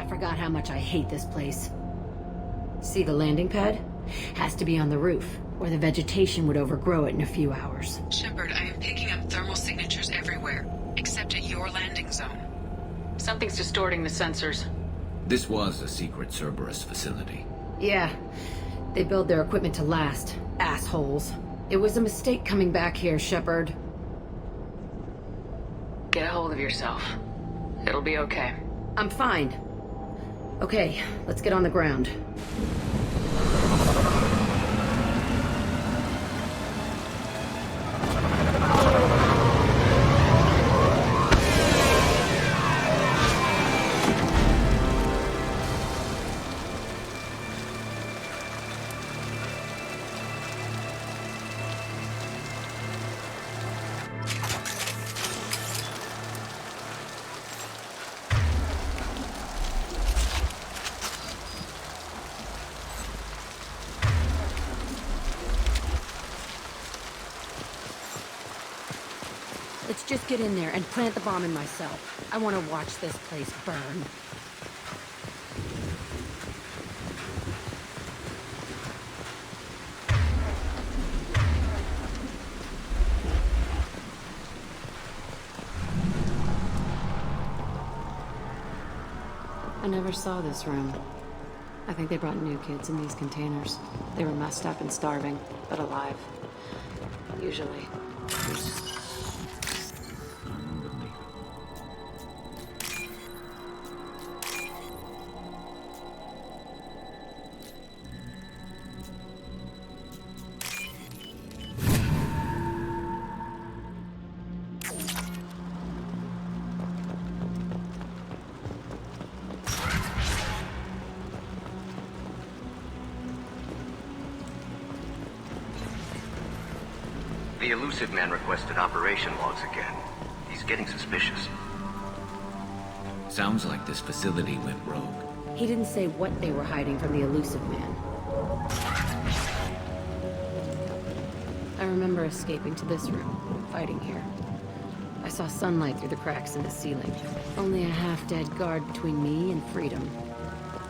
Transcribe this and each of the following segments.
Forgot how much I hate this place. See the landing pad? Has to be on the roof, or the vegetation would overgrow it in a few hours. Shepard, I am picking up thermal signatures everywhere, except at your landing zone. Something's distorting the sensors. This was a secret Cerberus facility. Yeah. They build their equipment to last. Assholes. It was a mistake coming back here, Shepard. Get a hold of yourself. It'll be okay. I'm fine. Okay, let's get on the ground. Let's just get in there and plant the bomb in myself. I want to watch this place burn. I never saw this room. I think they brought new kids in these containers. They were messed up and starving, but alive. Usually. The elusive man requested operation logs again. He's getting suspicious. Sounds like this facility went rogue. He didn't say what they were hiding from the elusive man. I remember escaping to this room, fighting here. I saw sunlight through the cracks in the ceiling. Only a half-dead guard between me and freedom.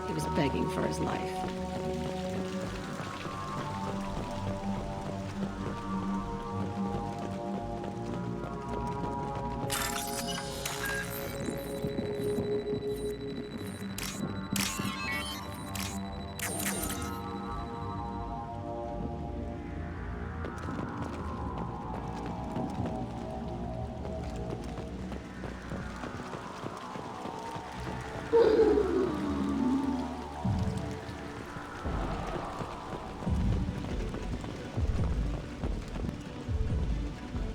He was begging for his life.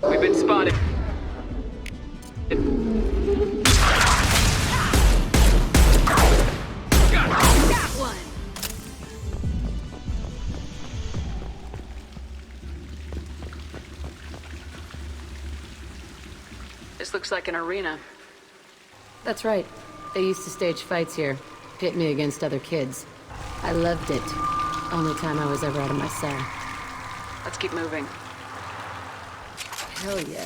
We've been spotted. Got one! This looks like an arena. That's right. They used to stage fights here. Pit me against other kids. I loved it. Only time I was ever out of my cell. Let's keep moving. Hell yeah.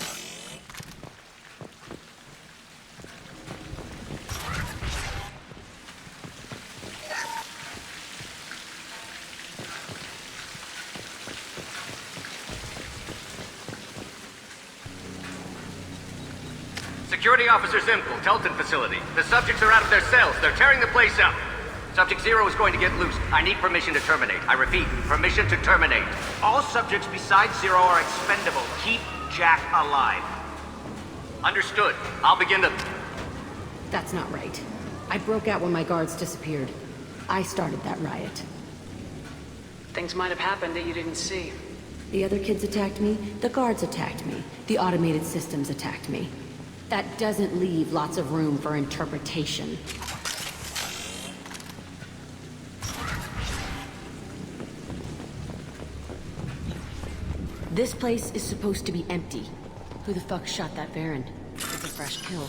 Security Officer Zimkel, Telton facility. The subjects are out of their cells. They're tearing the place up. Subject Zero is going to get loose. I need permission to terminate. I repeat, permission to terminate. All subjects besides Zero are expendable. Keep Jack alive. Understood. I'll begin the... That's not right. I broke out when my guards disappeared. I started that riot. Things might have happened that you didn't see. The other kids attacked me, the guards attacked me, the automated systems attacked me. That doesn't leave lots of room for interpretation. This place is supposed to be empty. Who the fuck shot that Baron? It's a fresh kill.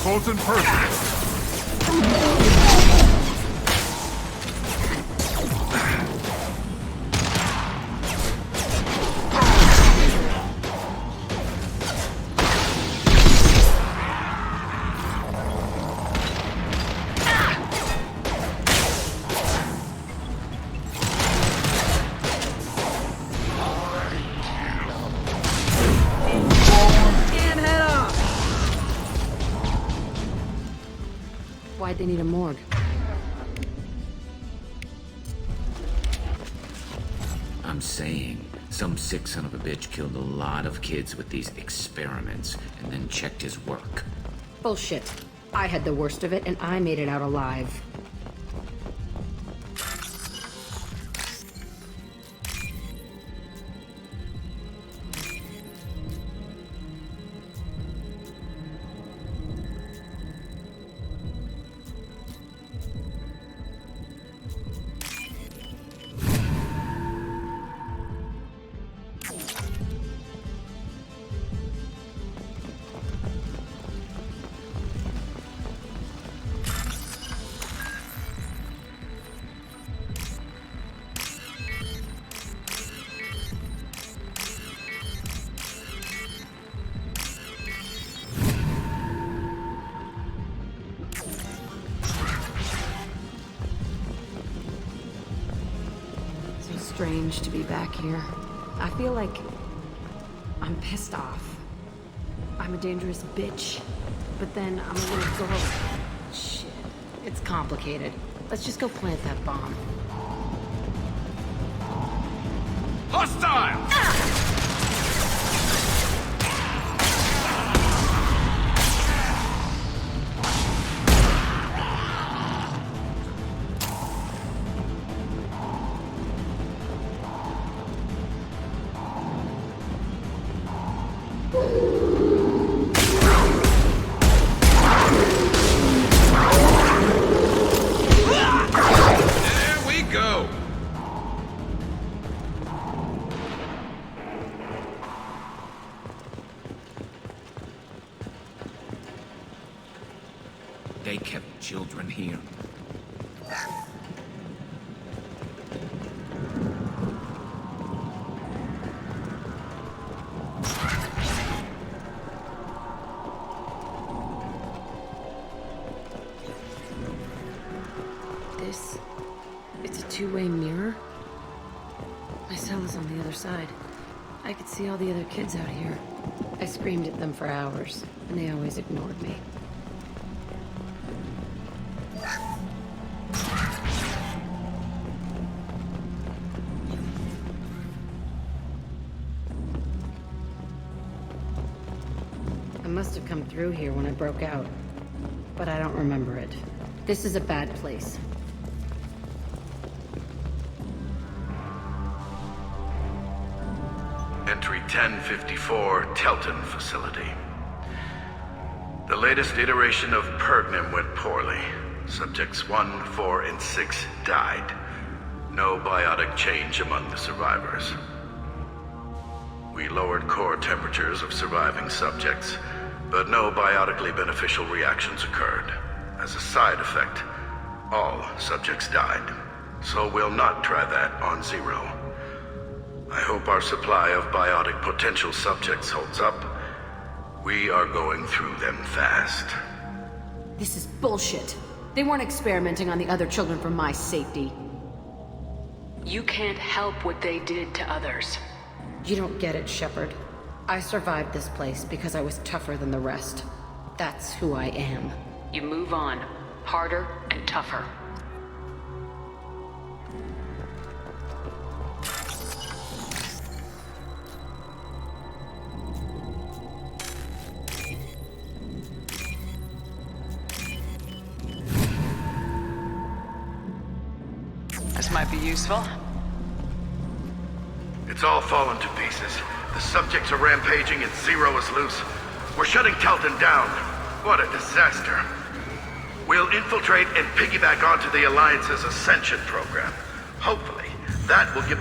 Close and personal. Why'd they need a morgue? I'm saying, some sick son of a bitch killed a lot of kids with these experiments and then checked his work. Bullshit. I had the worst of it and I made it out alive. Strange to be back here. I feel like I'm pissed off. I'm a dangerous bitch, but then I'm a little girl. Shit, it's complicated. Let's just go plant that bomb. Hostile! They kept children here. It's a two-way mirror? My cell is on the other side. I could see all the other kids out here. I screamed at them for hours, and they always ignored me. must have come through here when I broke out, but I don't remember it. This is a bad place. Entry 1054, Telton Facility. The latest iteration of Pergnum went poorly. Subjects 1, 4, and 6 died. No biotic change among the survivors. We lowered core temperatures of surviving subjects, but no biotically beneficial reactions occurred. As a side effect, all subjects died. So we'll not try that on Zero. I hope our supply of biotic potential subjects holds up. We are going through them fast. This is bullshit. They weren't experimenting on the other children for my safety. You can't help what they did to others. You don't get it, Shepard. I survived this place because I was tougher than the rest. That's who I am. You move on, harder and tougher. This might be useful. It's all fallen to pieces. The subjects are rampaging and Zero is loose. We're shutting Telton down. What a disaster. We'll infiltrate and piggyback onto the Alliance's Ascension program. Hopefully, that will give...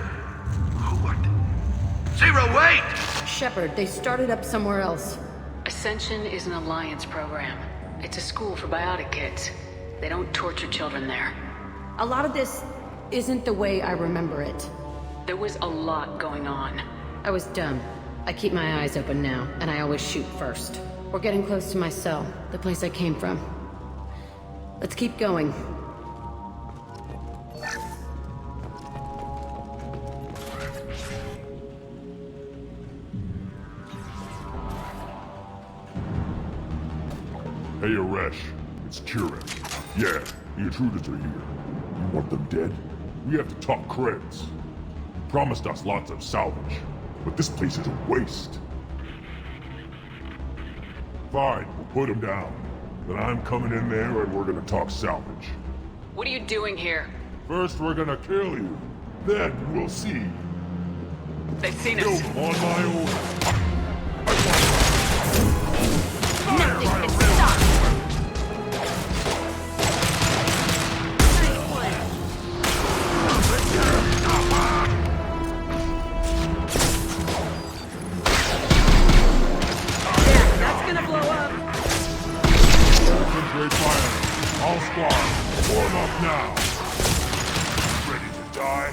What? Zero, wait! Shepard, they started up somewhere else. Ascension is an Alliance program. It's a school for biotic kids. They don't torture children there. A lot of this isn't the way I remember it. There was a lot going on. I was dumb. I keep my eyes open now, and I always shoot first. We're getting close to my cell, the place I came from. Let's keep going. Hey, Aresh. It's Kieran. Yeah, the intruders are here. You want them dead? We have to talk creds. You promised us lots of salvage, but this place is a waste. Fine, we'll put them down. Then I'm coming in there and we're gonna talk salvage. What are you doing here? First, we're gonna kill you. Then we'll see. They've seen Kill us. them on my order. Nothing can stop! Concentrate fire. All squad, form up now. Ready to die?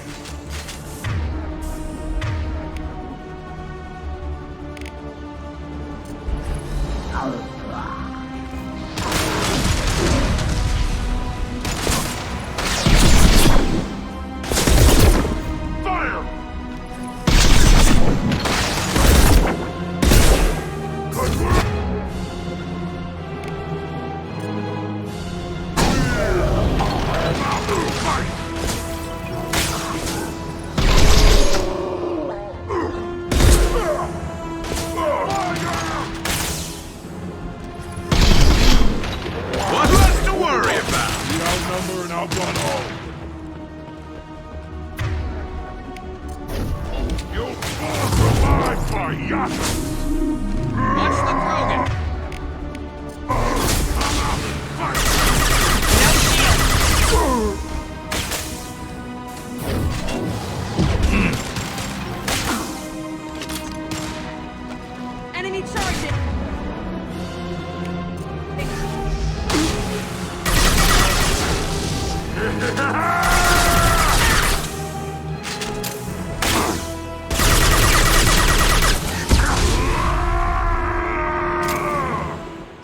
Fire! Good work! What's left to worry about? We outnumber and outrun all. You'll survive, Ayuda! Watch the Krogan! Enemy charging!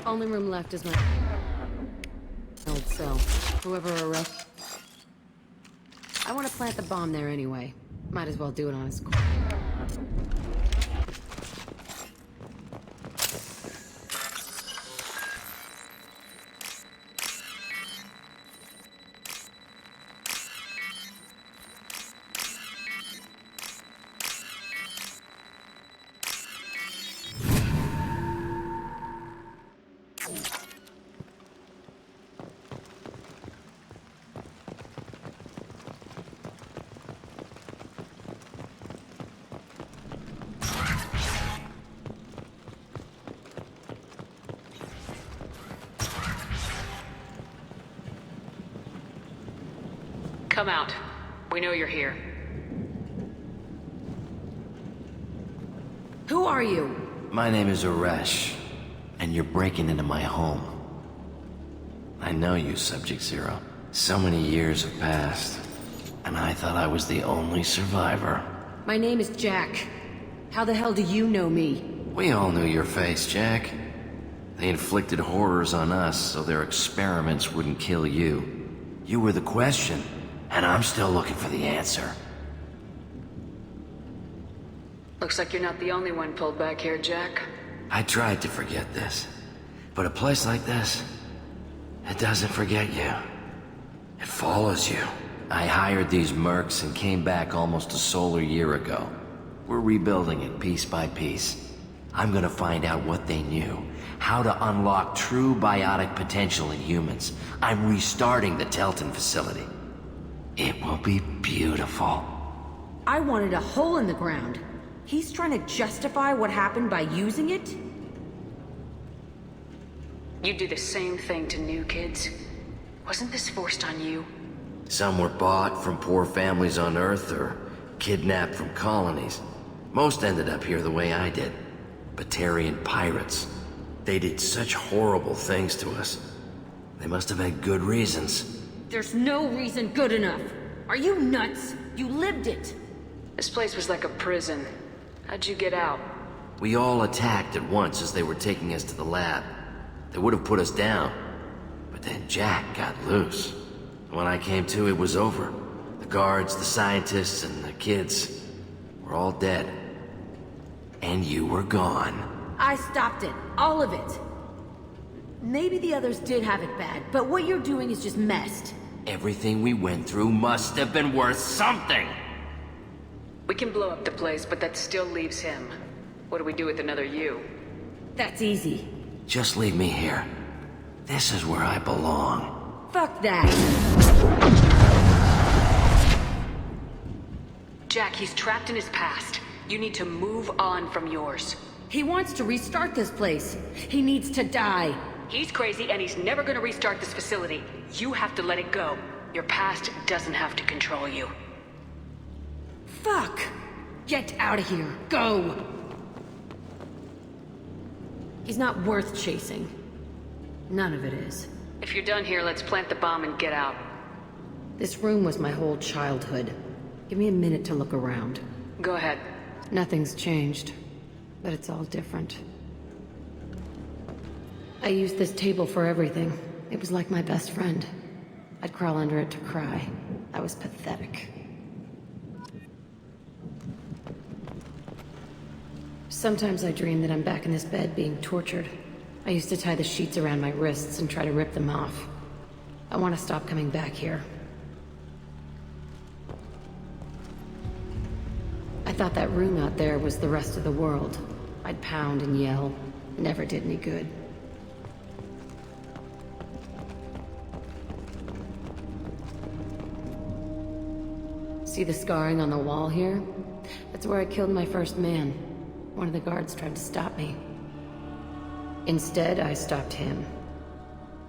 Only room left is my old cell. Whoever arrests. I want to plant the bomb there anyway. Might as well do it on his score. Come out. We know you're here. Who are you? My name is Uresh, and you're breaking into my home. I know you, Subject Zero. So many years have passed, and I thought I was the only survivor. My name is Jack. How the hell do you know me? We all knew your face, Jack. They inflicted horrors on us so their experiments wouldn't kill you. You were the question, and I'm still looking for the answer. Looks like you're not the only one pulled back here, Jack. I tried to forget this, but a place like this, it doesn't forget you. It follows you. I hired these mercs and came back almost a solar year ago. We're rebuilding it piece by piece. I'm gonna find out what they knew, how to unlock true biotic potential in humans. I'm restarting the Telton facility. It will be beautiful. I wanted a hole in the ground. He's trying to justify what happened by using it? You do the same thing to new kids. Wasn't this forced on you? Some were bought from poor families on Earth or kidnapped from colonies. Most ended up here the way I did. Batarian pirates. They did such horrible things to us. They must have had good reasons. There's no reason good enough. Are you nuts? You lived it. This place was like a prison. How'd you get out? We all attacked at once as they were taking us to the lab. They would have put us down. But then Jack got loose. When I came to, it was over. The guards, the scientists, and the kids were all dead. And you were gone. I stopped it. All of it. Maybe the others did have it bad, but what you're doing is just messed. Everything we went through must have been worth something! We can blow up the place, but that still leaves him. What do we do with another you? That's easy. Just leave me here. This is where I belong. Fuck that. Jack, he's trapped in his past. You need to move on from yours. He wants to restart this place. He needs to die. He's crazy and he's never gonna restart this facility. You have to let it go. Your past doesn't have to control you. Fuck! Get out of here. Go! He's not worth chasing. None of it is. If you're done here, let's plant the bomb and get out. This room was my whole childhood. Give me a minute to look around. Go ahead. Nothing's changed, but it's all different. I used this table for everything. It was like my best friend. I'd crawl under it to cry. I was pathetic. Sometimes I dream that I'm back in this bed being tortured. I used to tie the sheets around my wrists and try to rip them off. I want to stop coming back here. I thought that room out there was the rest of the world. I'd pound and yell. It never did any good. See the scarring on the wall here? That's where I killed my first man. One of the guards tried to stop me. Instead, I stopped him.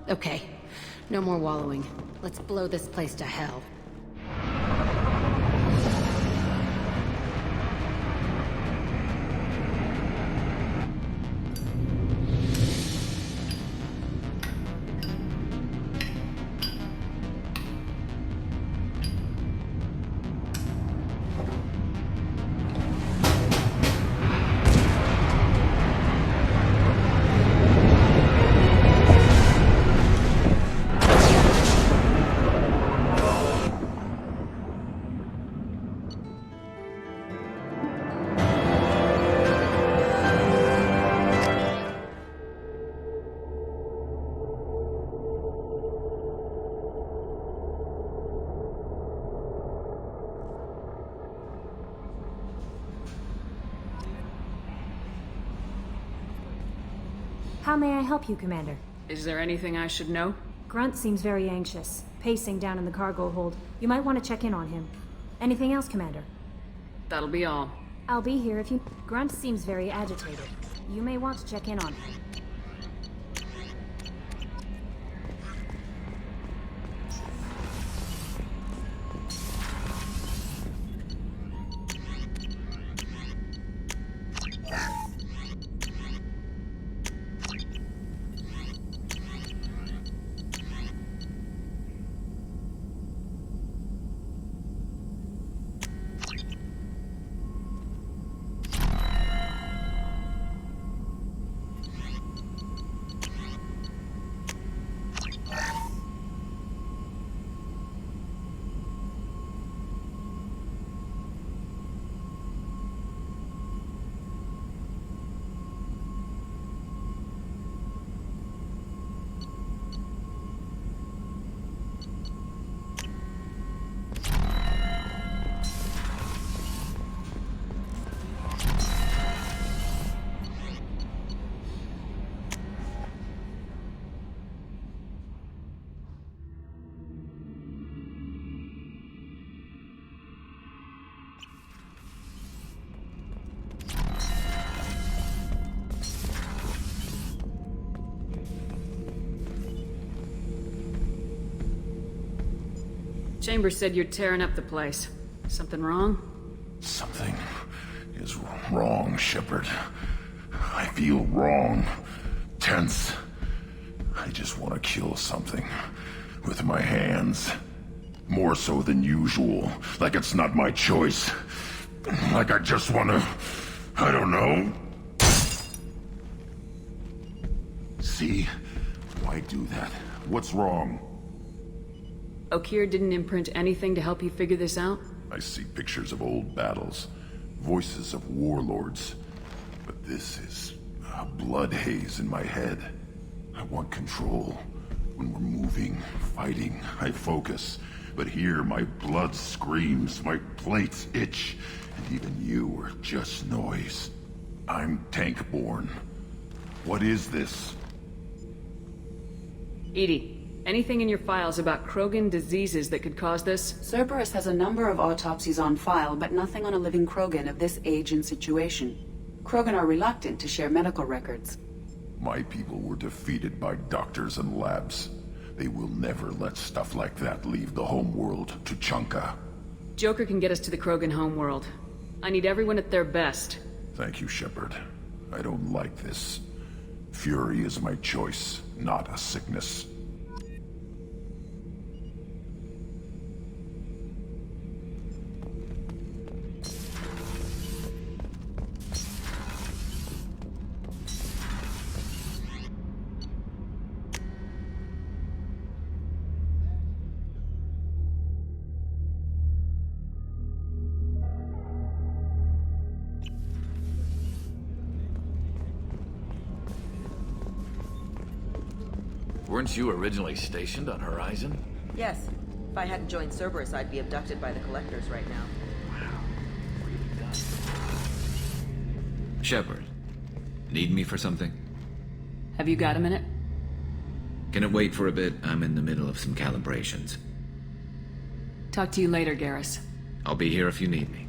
Okay, no more wallowing. Let's blow this place to hell. How may I help you, Commander? Is there anything I should know? Grunt seems very anxious, pacing down in the cargo hold. You might want to check in on him. Anything else, Commander? That'll be all. I'll be here if you... Grunt seems very agitated. You may want to check in on him. Chambers said you're tearing up the place. Something wrong? Something is wrong, Shepard. I feel wrong. Tense. I just want to kill something. With my hands. More so than usual. Like it's not my choice. Like I just want to... I don't know. See? Why do that? What's wrong? Okeer didn't imprint anything to help you figure this out? I see pictures of old battles. Voices of warlords. But this is a blood haze in my head. I want control. When we're moving, fighting, I focus. But here, my blood screams, my plates itch, and even you are just noise. I'm tank-born. What is this? Edie, anything in your files about Krogan diseases that could cause this? Cerberus has a number of autopsies on file, but nothing on a living Krogan of this age and situation. Krogan are reluctant to share medical records. My people were defeated by doctors and labs. They will never let stuff like that leave the homeworld to Chunka. Joker can get us to the Krogan homeworld. I need everyone at their best. Thank you, Shepard. I don't like this. Fury is my choice, not a sickness. Weren't you originally stationed on Horizon? Yes. If I hadn't joined Cerberus, I'd be abducted by the Collectors right now. Shepard, need me for something? Have you got a minute? Can it wait for a bit? I'm in the middle of some calibrations. Talk to you later, Garrus. I'll be here if you need me.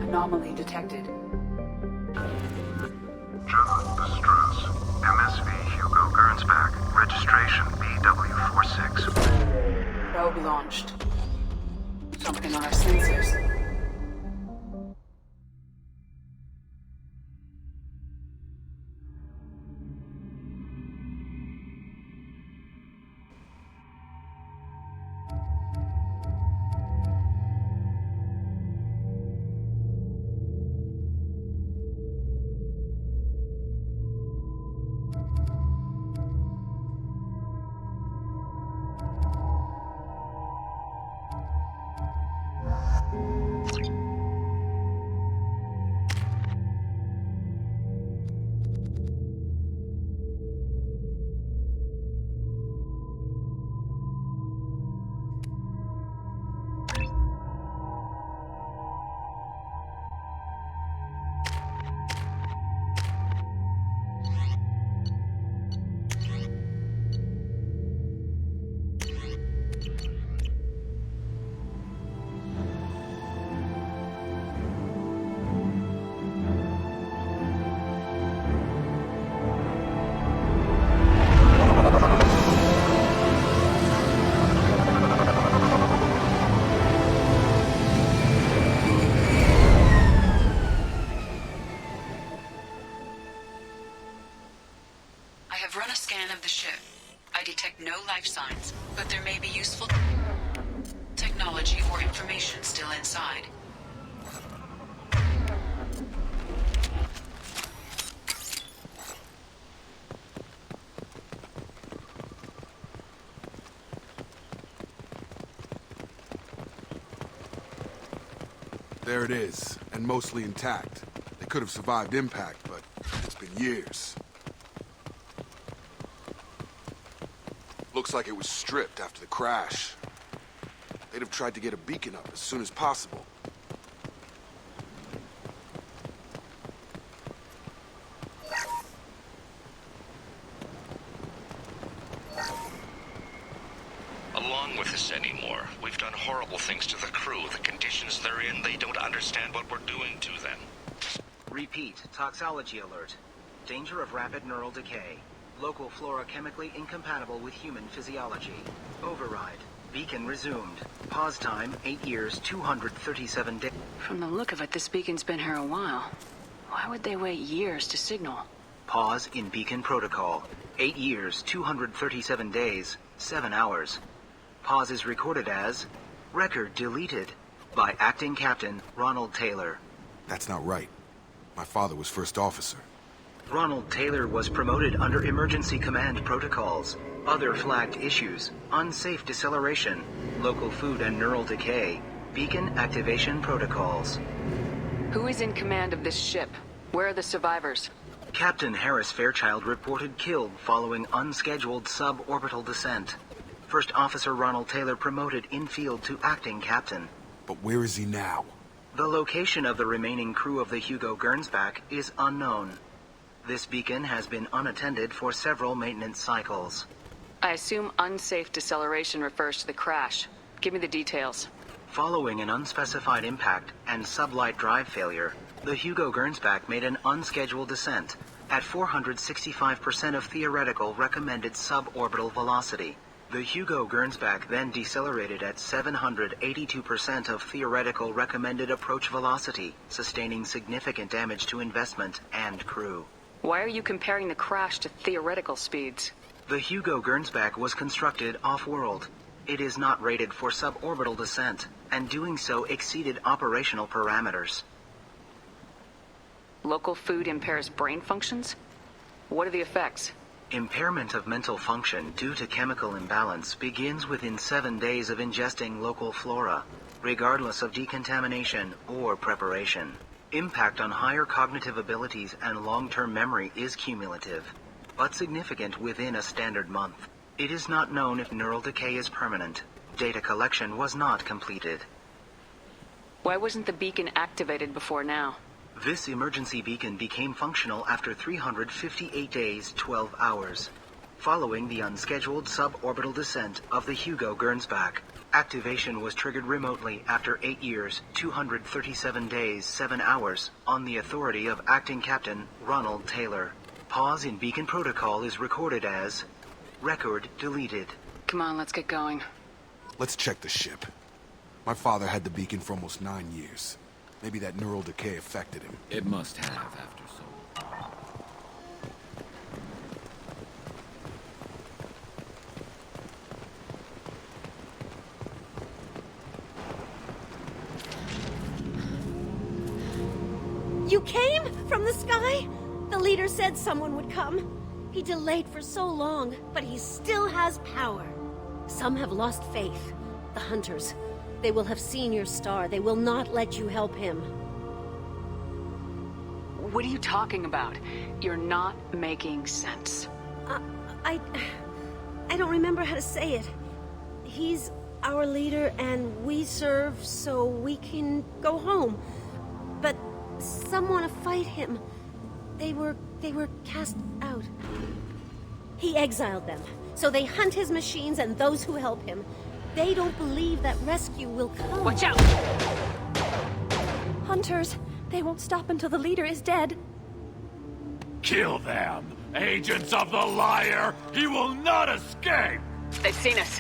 Anomaly detected. General distress. MSV Hugo Gernsback. Registration BW46. Probe launched. Something on our sensors. I've run a scan of the ship. I detect no life signs, but there may be useful technology or information still inside. There it is, and mostly intact. They could have survived impact, but it's been years. Looks like it was stripped after the crash. They'd have tried to get a beacon up as soon as possible. Along with this anymore. We've done horrible things to the crew. The conditions they're in, they don't understand what we're doing to them. Repeat, toxology alert. Danger of rapid neural decay. Local flora chemically incompatible with human physiology. Override. Beacon resumed. Pause time, 8 years, 237 days. From the look of it, this beacon's been here a while. Why would they wait years to signal? Pause in beacon protocol. 8 years, 237 days, 7 hours. Pause is recorded as record deleted by Acting Captain Ronald Taylor. That's not right. My father was first officer. Ronald Taylor was promoted under emergency command protocols. Other flagged issues: unsafe deceleration, local food and neural decay, beacon activation protocols. Who is in command of this ship? Where are the survivors? Captain Harris Fairchild reported killed following unscheduled suborbital descent. First Officer Ronald Taylor promoted in-field to acting captain. But where is he now? The location of the remaining crew of the Hugo Gernsback is unknown. This beacon has been unattended for several maintenance cycles. I assume unsafe deceleration refers to the crash. Give me the details. Following an unspecified impact and sublight drive failure, the Hugo Gernsback made an unscheduled descent at 465% of theoretical recommended suborbital velocity. The Hugo Gernsback then decelerated at 782% of theoretical recommended approach velocity, sustaining significant damage to investment and crew. Why are you comparing the crash to theoretical speeds? The Hugo Gernsback was constructed off-world. It is not rated for suborbital descent, and doing so exceeded operational parameters. Local food impairs brain functions? What are the effects? Impairment of mental function due to chemical imbalance begins within 7 days of ingesting local flora, regardless of decontamination or preparation. Impact on higher cognitive abilities and long-term memory is cumulative, but significant within a standard month. It is not known if neural decay is permanent. Data collection was not completed. Why wasn't the beacon activated before now? This emergency beacon became functional after 358 days, 12 hours, following the unscheduled suborbital descent of the Hugo Gernsback. Activation was triggered remotely after 8 years, 237 days, 7 hours, on the authority of Acting Captain Ronald Taylor. Pause in beacon protocol is recorded as record deleted. Come on, let's get going. Let's check the ship. My father had the beacon for almost 9 years. Maybe that neural decay affected him. It must have after so long. You came from the sky? The leader said someone would come. He delayed for so long, but he still has power. Some have lost faith. The hunters. They will have seen your star. They will not let you help him. What are you talking about? You're not making sense. I don't remember how to say it. He's our leader and we serve so we can go home. But some want to fight him. They were cast out. He exiled them, so they hunt his machines and those who help him. They don't believe that rescue will come. Watch out! Hunters, they won't stop until the leader is dead. Kill them! Agents of the liar! He will not escape! They've seen us.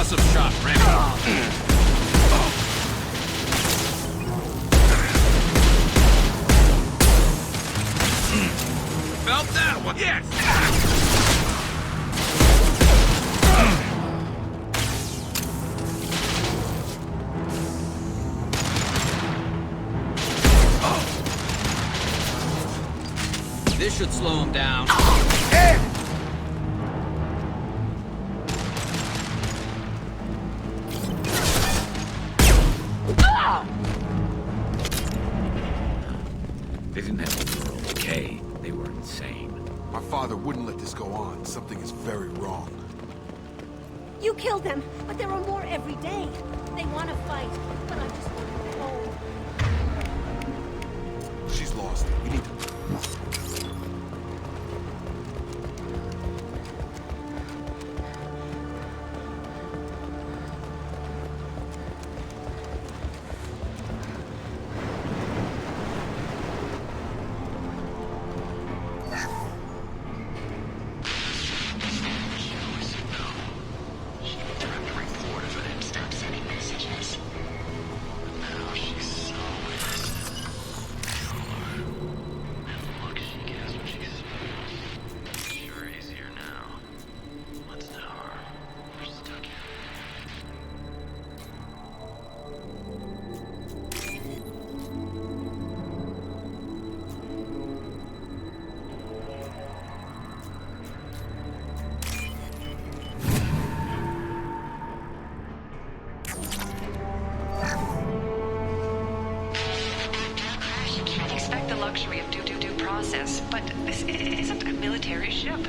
Percussive shot ready. Felt that one? Yes! This should slow him down. They didn't have a neural decay. They were insane. My father wouldn't let this go on. Something is very wrong. You killed them, but there are more every day. They want to fight, but I just want to go home. She's lost. We need to... But this isn't a military ship.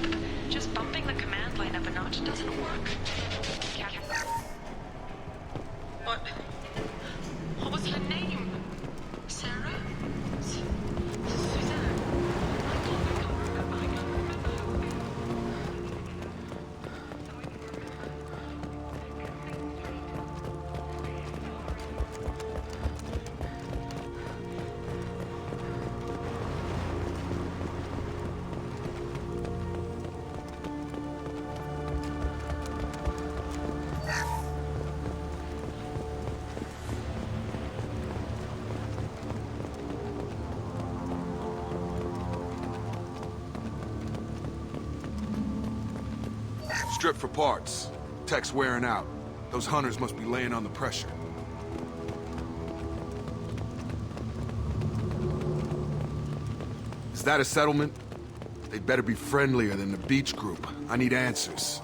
Just bumping the command line up a notch doesn't work. What was her name? Sarah? Suzanne? I can't remember. Strip for parts. Tech's wearing out. Those hunters must be laying on the pressure. Is that a settlement? They'd better be friendlier than the beach group. I need answers.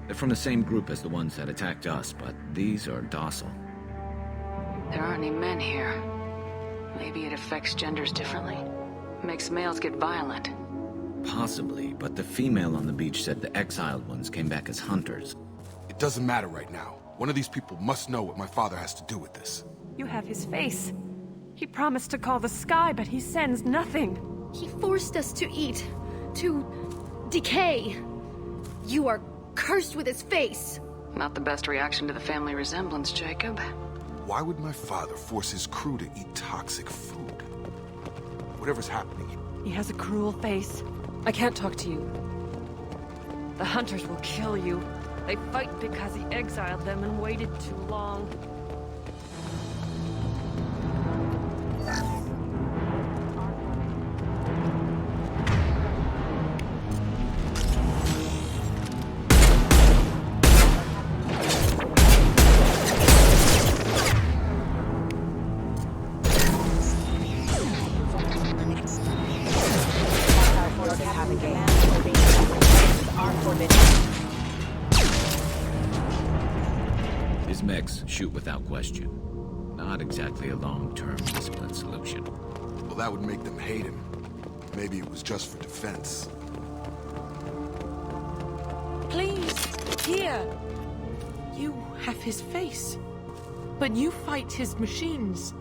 They're from the same group as the ones that attacked us, but these are docile. There aren't any men here. Maybe it affects genders differently. Makes males get violent. Possibly, but the female on the beach said the exiled ones came back as hunters. It doesn't matter right now. One of these people must know what my father has to do with this. You have his face. He promised to call the sky, but he sends nothing. He forced us to eat, to decay. You are cursed with his face. Not the best reaction to the family resemblance, Jacob. Why would my father force his crew to eat toxic food? Whatever's happening here. He has a cruel face. I can't talk to you. The hunters will kill you. They fight because he exiled them and waited too long. His mechs shoot without question. Not exactly a long-term discipline solution. Well, that would make them hate him. Maybe it was just for defense. Please, here. You have his face. But you fight his machines.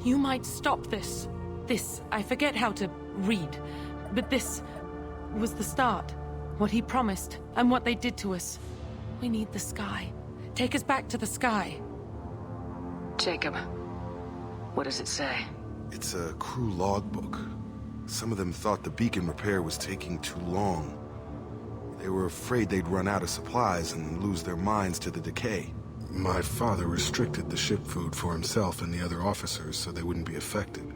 You might stop this. This, I forget how to read. But this was the start. What he promised, and what they did to us. We need the sky. Take us back to the sky. Jacob, what does it say? It's a crew logbook. Some of them thought the beacon repair was taking too long. They were afraid they'd run out of supplies and lose their minds to the decay. My father restricted the ship food for himself and the other officers so they wouldn't be affected.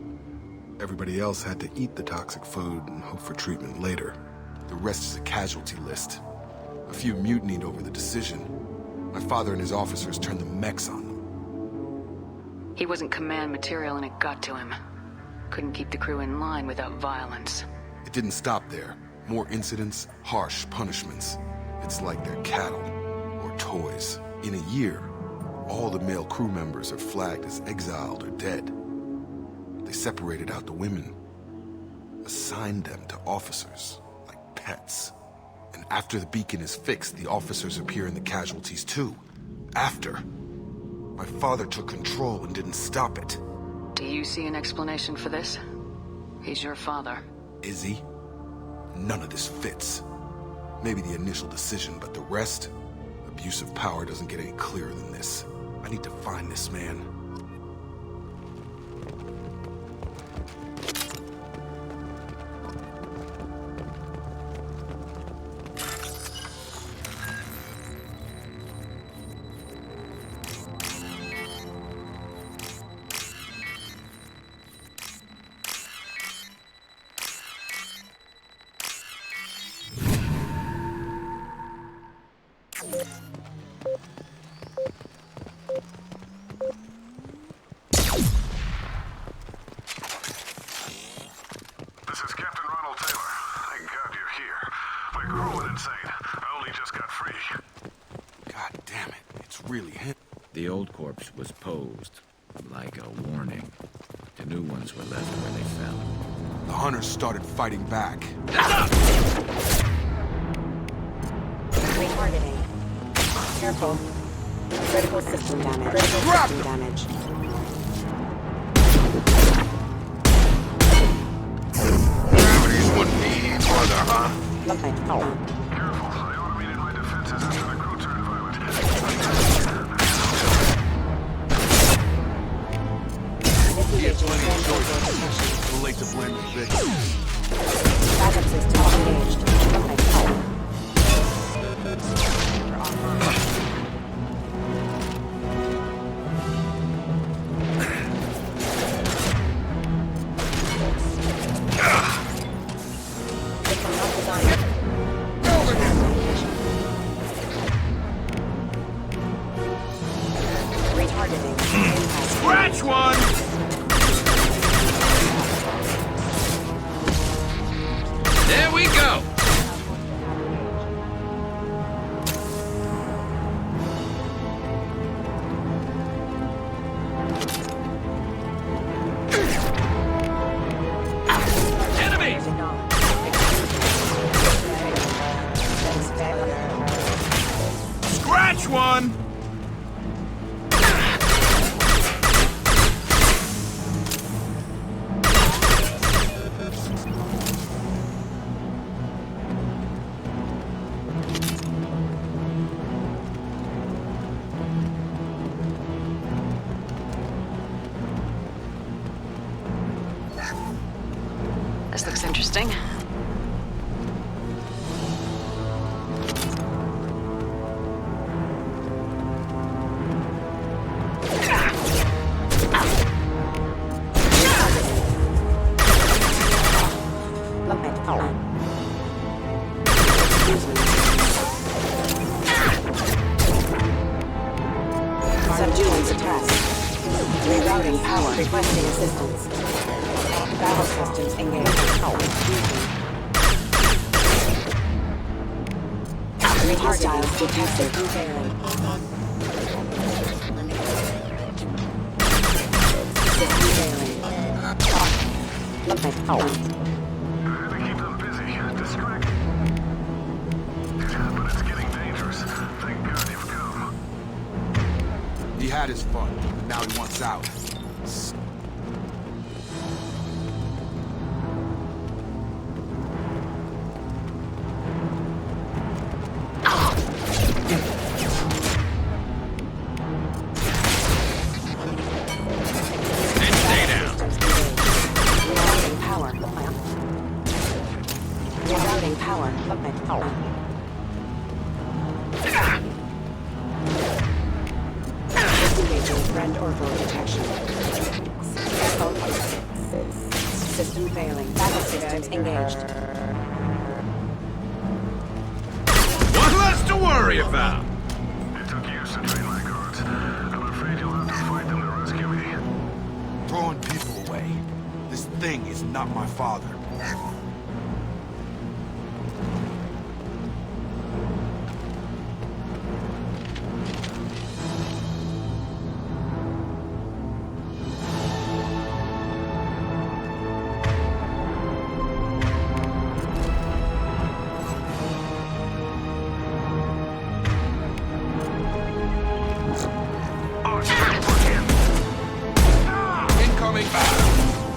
Everybody else had to eat the toxic food and hope for treatment later. The rest is a casualty list. A few mutinied over the decision. My father and his officers turned the mechs on them. He wasn't command material and it got to him. Couldn't keep the crew in line without violence. It didn't stop there. More incidents, harsh punishments. It's like they're cattle or toys. In a year, all the male crew members are flagged as exiled or dead. They separated out the women, assigned them to officers, like pets. And after the beacon is fixed, the officers appear in the casualties too. After. My father took control and didn't stop it. Do you see an explanation for this? He's your father. Is he? None of this fits. Maybe the initial decision, but the rest? Abuse of power doesn't get any clearer than this. I need to find this man. The old corpse was posed, like a warning. The new ones were left where they fell. The hunters started fighting back. Retargeting. Careful. Critical system damage. Critical system damage. Gravity's what needs, brother, huh? Careful. I automated my defenses after the crew turned violent. He had plenty of choices. Too late to blame the victims. Backup system engaged. Scratch one! There we go! Enemies! Scratch one! This looks interesting. Subduing suppressed. Rerouting power. Requesting assistance. Battle systems engaged. Hostiles detected. Keep them busy. Distract. But it's getting dangerous. Thank God you've come. He had his fun, but now he wants out. Friend orbital detection. Careful. System failing. Battle systems engaged. What less to worry about? It took years to train my guards. I'm afraid you'll have to fight them to rescue me. Throwing people away. This thing is not my father.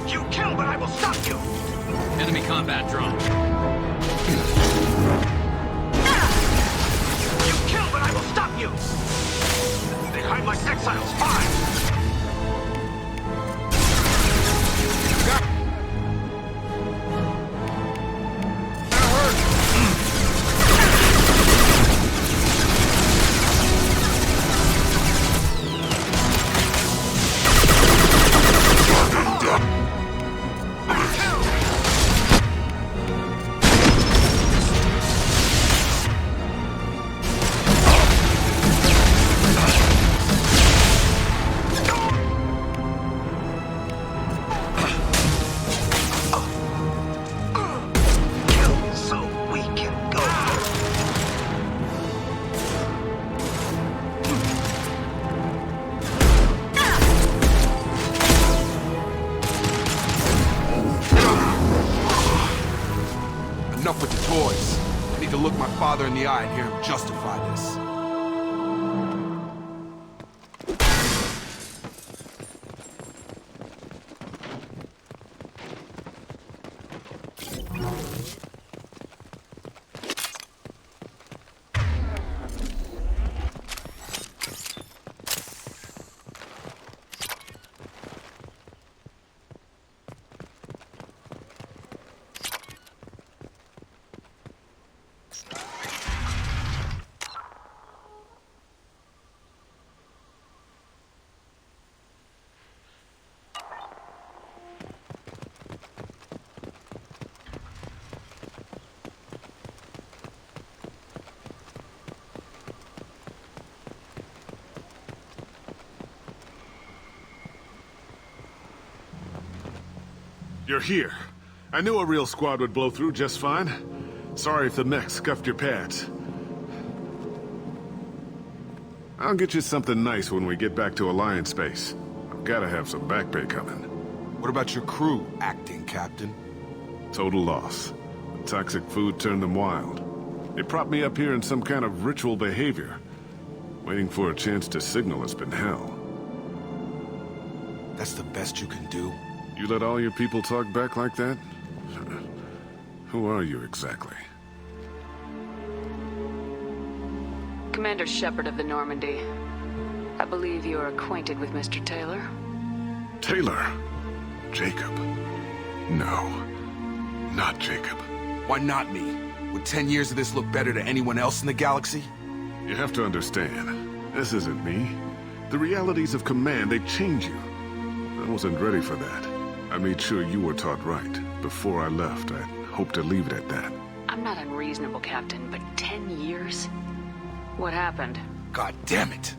You kill, but I will stop you! Enemy combat drone. You kill, but I will stop you! They hide like exiles. Fine! Enough with the toys. I need to look my father in the eye and hear him justify this. You're here. I knew a real squad would blow through just fine. Sorry if the mech scuffed your pads. I'll get you something nice when we get back to Alliance space. I've gotta have some back pay coming. What about your crew, acting captain? Total loss. The toxic food turned them wild. They propped me up here in some kind of ritual behavior. Waiting for a chance to signal has been hell. That's the best you can do? You let all your people talk back like that? Who are you exactly? Commander Shepard of the Normandy. I believe you are acquainted with Mr. Taylor. Taylor? Jacob? No. Not Jacob. Why not me? Would 10 years of this look better to anyone else in the galaxy? You have to understand, this isn't me. The realities of command, they change you. I wasn't ready for that. I made sure you were taught right. Before I left, I hoped to leave it at that. I'm not unreasonable, Captain, but 10 years? What happened? God damn it!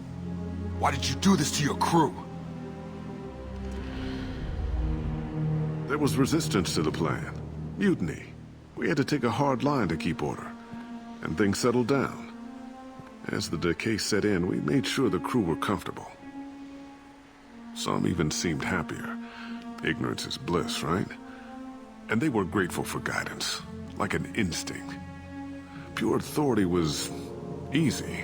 Why did you do this to your crew? There was resistance to the plan. Mutiny. We had to take a hard line to keep order. And things settled down. As the decay set in, we made sure the crew were comfortable. Some even seemed happier. Ignorance is bliss, right? And they were grateful for guidance, like an instinct. Pure authority was easy,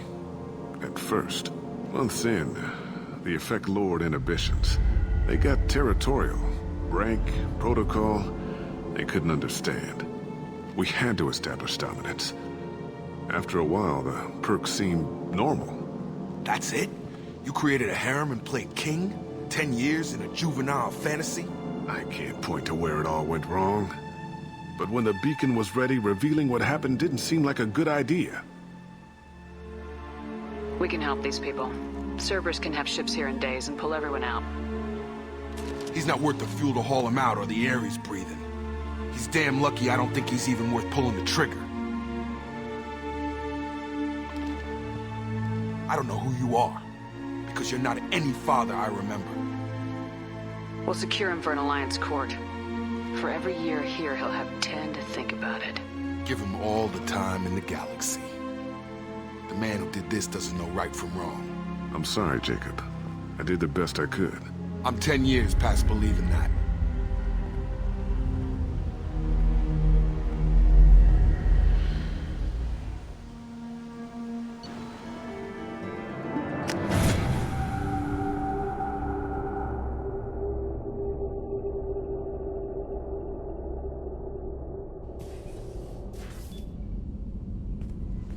at first. Months in, the effect lowered inhibitions. They got territorial. Rank, protocol, they couldn't understand. We had to establish dominance. After a while, the perks seemed normal. That's it? You created a harem and played king? 10 years in a juvenile fantasy? I can't point to where it all went wrong. But when the beacon was ready, revealing what happened didn't seem like a good idea. We can help these people. Cerberus can have ships here in days and pull everyone out. He's not worth the fuel to haul him out or the air he's breathing. He's damn lucky I don't think he's even worth pulling the trigger. I don't know who you are, because you're not any father I remember. We'll secure him for an Alliance court. For every year here, he'll have 10 to think about it. Give him all the time in the galaxy. The man who did this doesn't know right from wrong. I'm sorry, Jacob. I did the best I could. I'm 10 years past believing that.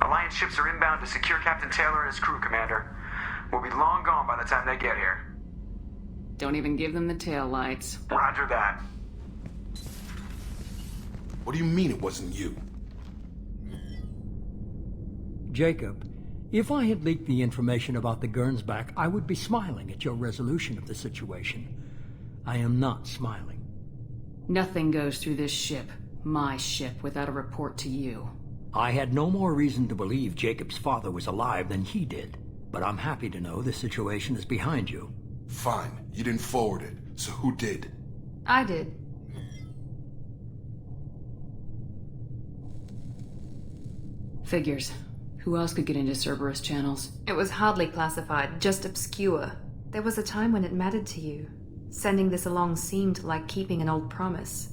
Alliance ships are inbound to secure Captain Taylor and his crew, Commander. We'll be long gone by the time they get here. Don't even give them the tail lights. Roger that. What do you mean it wasn't you? Jacob, if I had leaked the information about the Gernsback, I would be smiling at your resolution of the situation. I am not smiling. Nothing goes through this ship, my ship, without a report to you. I had no more reason to believe Jacob's father was alive than he did, but I'm happy to know the situation is behind you. Fine, you didn't forward it, so who did? I did. Figures. Who else could get into Cerberus channels? It was hardly classified, just obscure. There was a time when it mattered to you. Sending this along seemed like keeping an old promise.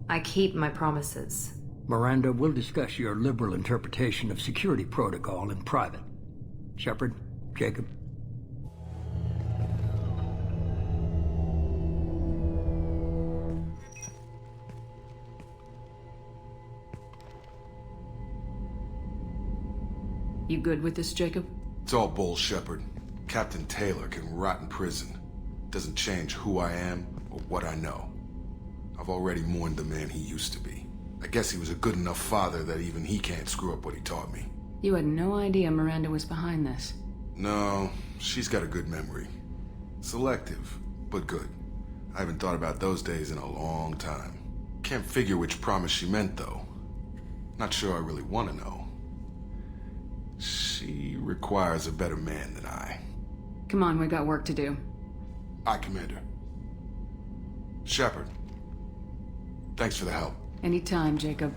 I keep my promises. Miranda, we'll discuss your liberal interpretation of security protocol in private. Shepard, Jacob. You good with this, Jacob? It's all bull, Shepard. Captain Taylor can rot in prison. Doesn't change who I am or what I know. I've already mourned the man he used to be. I guess he was a good enough father that even he can't screw up what he taught me. You had no idea Miranda was behind this. No, she's got a good memory. Selective, but good. I haven't thought about those days in a long time. Can't figure which promise she meant, though. Not sure I really want to know. She requires a better man than I. Come on, we got work to do. Aye, Commander. Shepard, thanks for the help. Anytime, Jacob.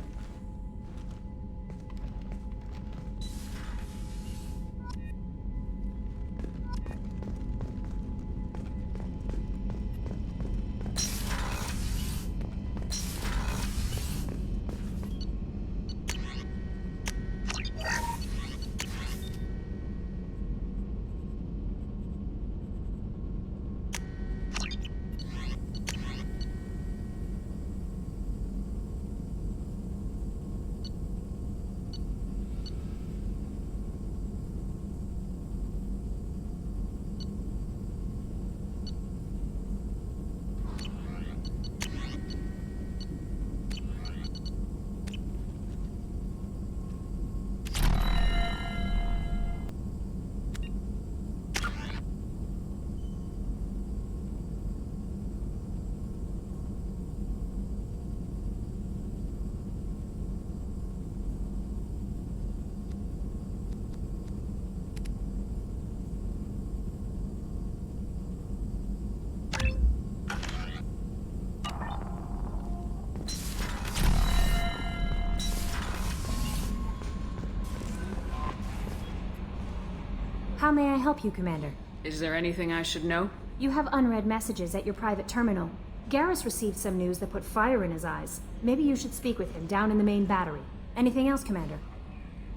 How may I help you, Commander? Is there anything I should know? You have unread messages at your private terminal. Garrus received some news that put fire in his eyes. Maybe you should speak with him down in the main battery. Anything else, Commander?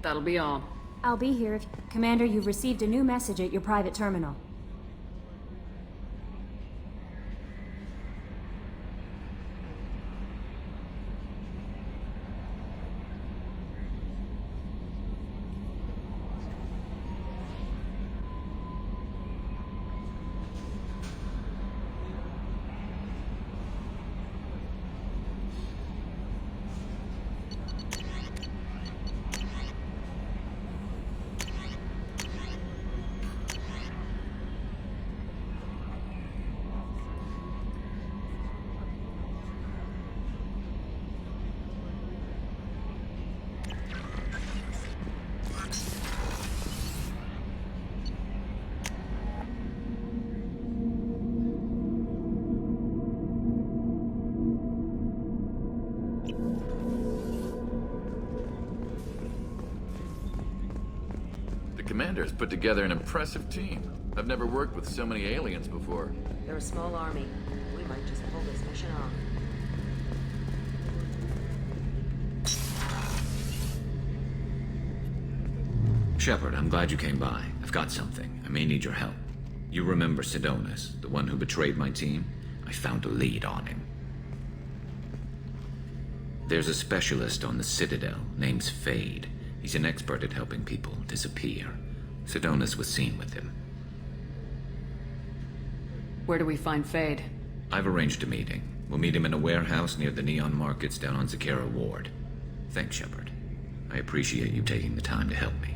That'll be all. I'll be here if... Commander, you've received a new message at your private terminal. Commander's put together an impressive team. I've never worked with so many aliens before. They're a small army. We might just pull this mission off. Shepard, I'm glad you came by. I've got something. I may need your help. You remember Sidonis, the one who betrayed my team? I found a lead on him. There's a specialist on the Citadel, name's Fade. He's an expert at helping people disappear. Sidonis was seen with him. Where do we find Fade? I've arranged a meeting. We'll meet him in a warehouse near the Neon Markets down on Zakera Ward. Thanks, Shepard. I appreciate you taking the time to help me.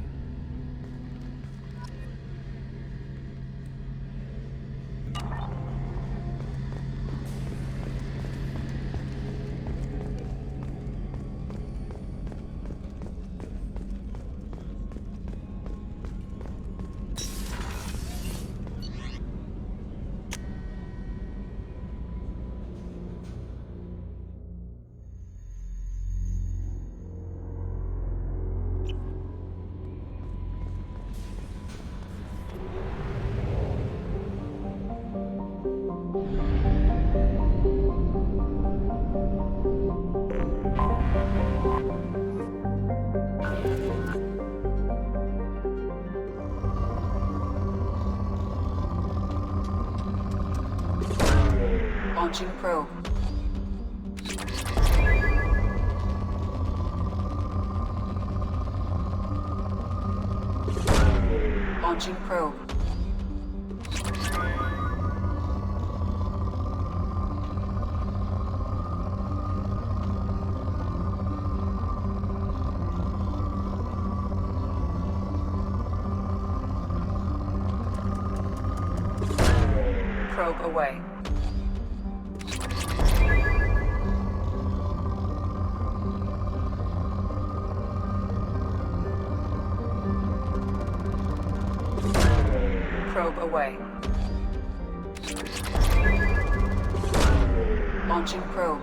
Launching probe. Launching probe. Probe away. Probe away. Launching probe.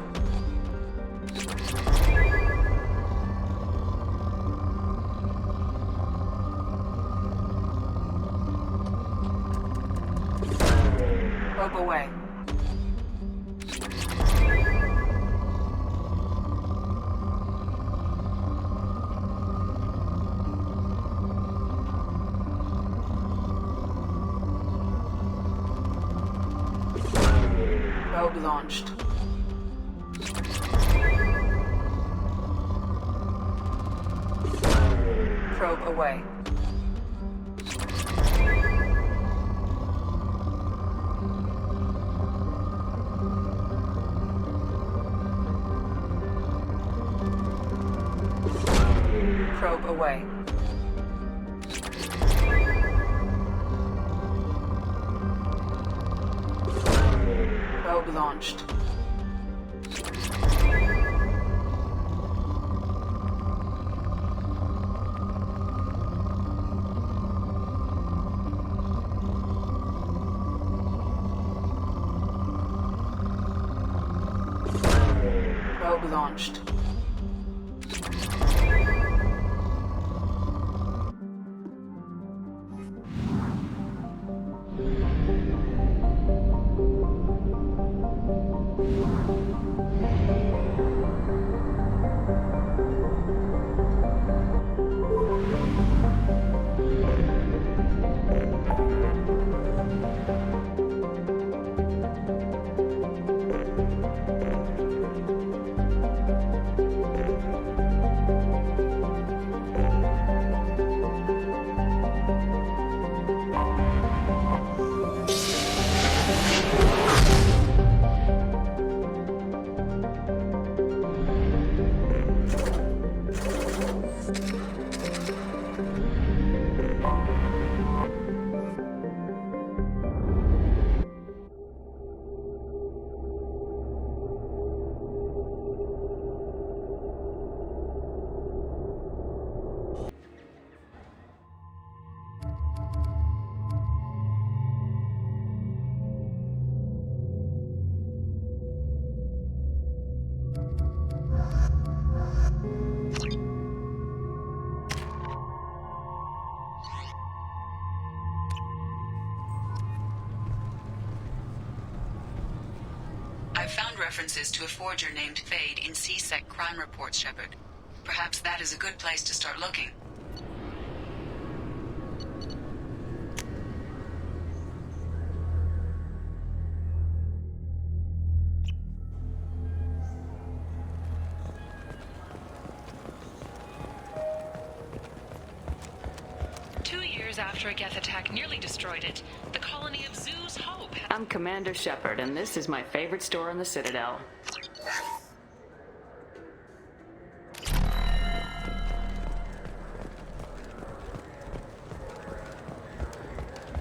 Probe away. Probe launched. Probe away. Probe away. Probe launched. Probe launched. I've found references to a forger named Fade in C-Sec crime reports, Shepard. Perhaps that is a good place to start looking. After a Geth attack nearly destroyed it, the colony of Zoo's Hope. I'm Commander Shepard, and this is my favorite store in the Citadel.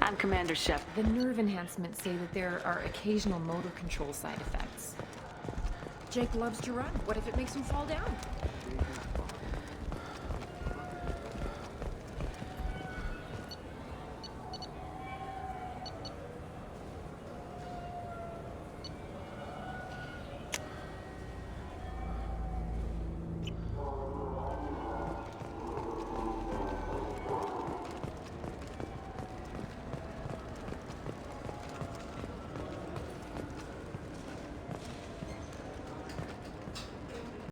I'm Commander Shepard. The nerve enhancements say that there are occasional motor control side effects. Jake loves to run. What if it makes him fall down?